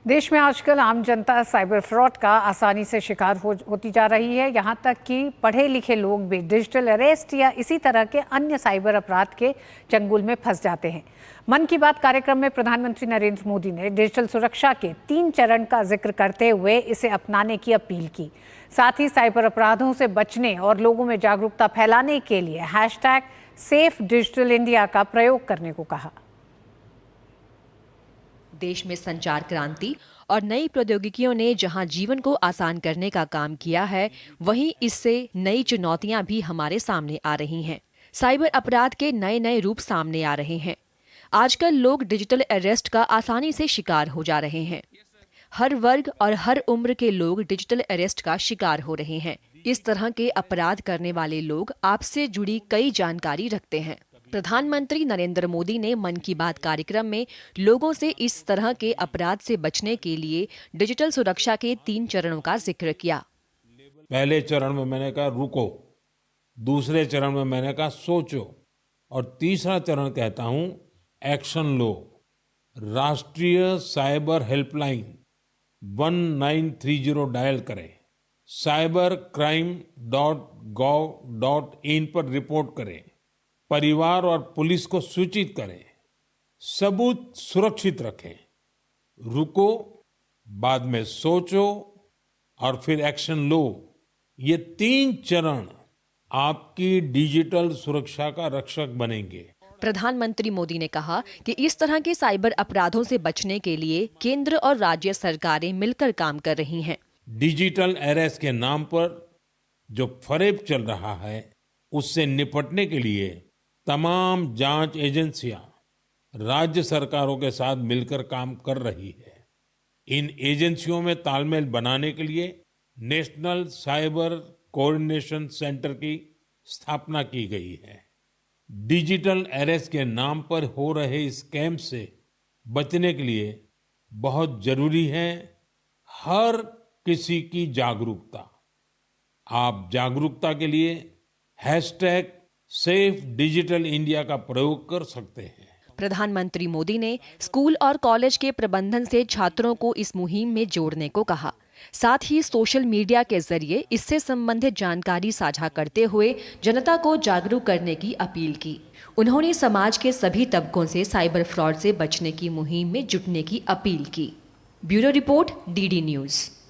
देश में आजकल आम जनता साइबर फ्रॉड का आसानी से शिकार होती जा रही है। यहाँ तक कि पढ़े लिखे लोग भी डिजिटल अरेस्ट या इसी तरह के अन्य साइबर अपराध के चंगुल में फंस जाते हैं। मन की बात कार्यक्रम में प्रधानमंत्री नरेंद्र मोदी ने डिजिटल सुरक्षा के 3 चरण का जिक्र करते हुए इसे अपनाने की अपील की। साथ ही साइबर अपराधों से बचने और लोगों में जागरूकता फैलाने के लिए #SafeDigitalIndia का प्रयोग करने को कहा। देश में संचार क्रांति और नई प्रौद्योगिकियों ने जहां जीवन को आसान करने का काम किया है, वहीं इससे नई चुनौतियां भी हमारे सामने आ रही हैं। साइबर अपराध के नए नए रूप सामने आ रहे हैं। आजकल लोग डिजिटल अरेस्ट का आसानी से शिकार हो जा रहे हैं। हर वर्ग और हर उम्र के लोग डिजिटल अरेस्ट का शिकार हो रहे हैं। इस तरह के अपराध करने वाले लोग आपसे जुड़ी कई जानकारी रखते हैं। प्रधानमंत्री नरेंद्र मोदी ने मन की बात कार्यक्रम में लोगों से इस तरह के अपराध से बचने के लिए डिजिटल सुरक्षा के 3 चरणों का जिक्र किया। पहले चरण में मैंने कहा रुको, दूसरे चरण में मैंने कहा सोचो, और तीसरा चरण कहता हूं एक्शन लो। राष्ट्रीय साइबर हेल्पलाइन 1930 डायल करें, cybercrime.gov.in पर रिपोर्ट करें, परिवार और पुलिस को सूचित करें, सबूत सुरक्षित रखें। रुको, बाद में सोचो और फिर एक्शन लो। ये 3 चरण आपकी डिजिटल सुरक्षा का रक्षक बनेंगे। प्रधानमंत्री मोदी ने कहा कि इस तरह के साइबर अपराधों से बचने के लिए केंद्र और राज्य सरकारें मिलकर काम कर रही हैं। डिजिटल अरेस्ट के नाम पर जो फरेब चल रहा है, उससे निपटने के लिए तमाम जांच एजेंसियां राज्य सरकारों के साथ मिलकर काम कर रही है। इन एजेंसियों में तालमेल बनाने के लिए नेशनल साइबर कोऑर्डिनेशन सेंटर की स्थापना की गई है। डिजिटल अरेस्ट के नाम पर हो रहे स्कैम से बचने के लिए बहुत जरूरी है हर किसी की जागरूकता। आप जागरूकता के लिए #SafeDigitalIndia का प्रयोग कर सकते हैं। प्रधानमंत्री मोदी ने स्कूल और कॉलेज के प्रबंधन से छात्रों को इस मुहिम में जोड़ने को कहा। साथ ही सोशल मीडिया के जरिए इससे संबंधित जानकारी साझा करते हुए जनता को जागरूक करने की अपील की। उन्होंने समाज के सभी तबकों से साइबर फ्रॉड से बचने की मुहिम में जुटने की अपील की। Bureau report, DD news.